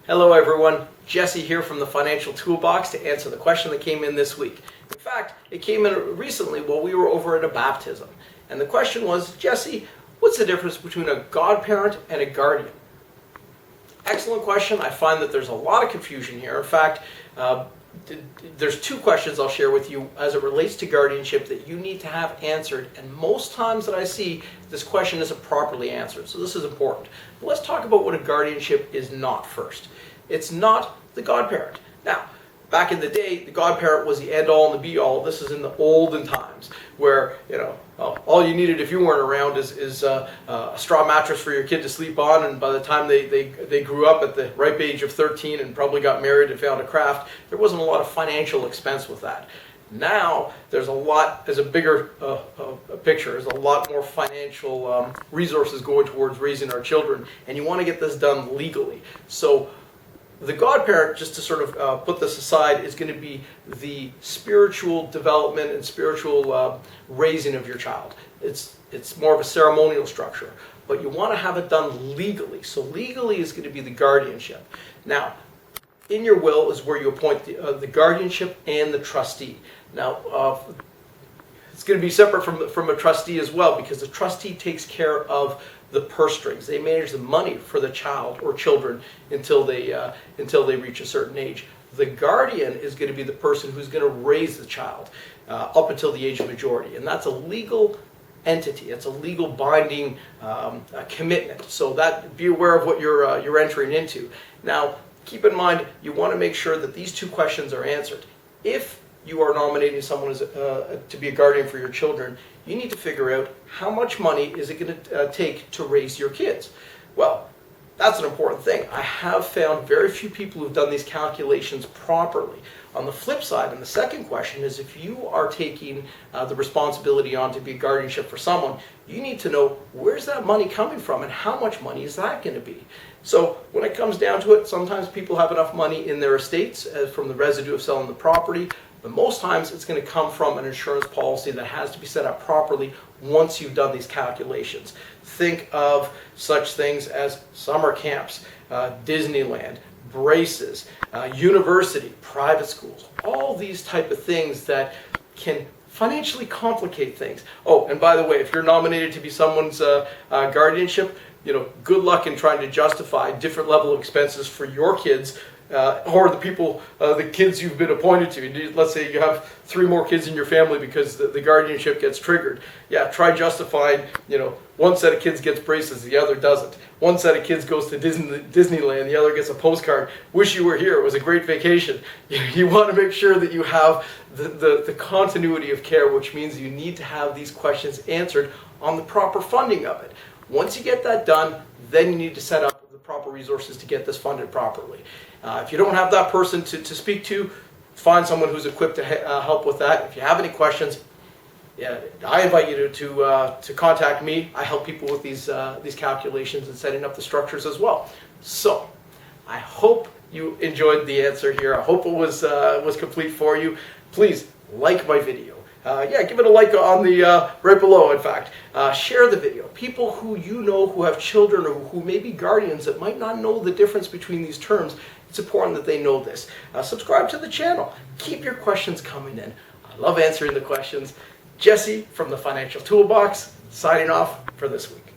Hello everyone, Jesse here from the Financial Toolbox to answer the question that came in this week. In fact, it came in recently while we were over at a baptism. And the question was, Jesse, what's the difference between a godparent and a guardian? Excellent question. I find that there's a lot of confusion here. In fact, there's two questions I'll share with you as it relates to guardianship that you need to have answered, and most times that I see this question isn't properly answered, so this is important. But let's talk about what a guardianship is not first. It's not the godparent. Now, back in the day, the godparent was the end-all and the be-all. This is in the olden times where, all you needed if you weren't around is a straw mattress for your kid to sleep on, and by the time they grew up at the ripe age of 13 and probably got married and found a craft, there wasn't a lot of financial expense with that. Now, there's a bigger picture. There's a lot more financial resources going towards raising our children, and you want to get this done legally. So the godparent, just to sort of put this aside, is going to be the spiritual development and spiritual raising of your child. It's more of a ceremonial structure, but you want to have it done legally. So legally is going to be the guardianship. Now, in your will is where you appoint the guardianship and the trustee. Now, it's going to be separate from a trustee as well, because the trustee takes care of the purse strings. They manage the money for the child or children until they reach a certain age. The guardian is going to be the person who's going to raise the child up until the age of majority, and that's a legal entity. It's a legal binding commitment. So that, be aware of what you're entering into. Now, keep in mind, you want to make sure that these two questions are answered. If you are nominating someone to be a guardian for your children, you need to figure out how much money is it going to take to raise your kids. Well, that's an important thing. I have found very few people who've done these calculations properly. On the flip side, and the second question is, if you are taking the responsibility on to be a guardianship for someone, you need to know where's that money coming from and how much money is that going to be. So when it comes down to it, sometimes people have enough money in their estates from the residue of selling the property, but most times it's going to come from an insurance policy that has to be set up properly once you've done these calculations. Think of such things as summer camps, Disneyland, braces, university, private schools, all these type of things that can financially complicate things. Oh, and by the way, if you're nominated to be someone's guardianship, good luck in trying to justify different level of expenses for your kids or the kids you've been appointed to. Let's say you have 3 more kids in your family because the guardianship gets triggered. Yeah, try justifying, one set of kids gets braces, the other doesn't. One set of kids goes to Disneyland, the other gets a postcard. Wish you were here, it was a great vacation. You want to make sure that you have the continuity of care, which means you need to have these questions answered on the proper funding of it. Once you get that done, then you need to set up the proper resources to get this funded properly. If you don't have that person to speak to, find someone who's equipped to help with that. If you have any questions, I invite you to contact me. I help people with these calculations and setting up the structures as well. So, I hope you enjoyed the answer here. I hope it was complete for you. Please like my video. Give it a like on the right below, in fact. Share the video. People who you know who have children or who may be guardians that might not know the difference between these terms, it's important that they know this. Subscribe to the channel. Keep your questions coming in. I love answering the questions. Jesse from the Financial Toolbox, signing off for this week.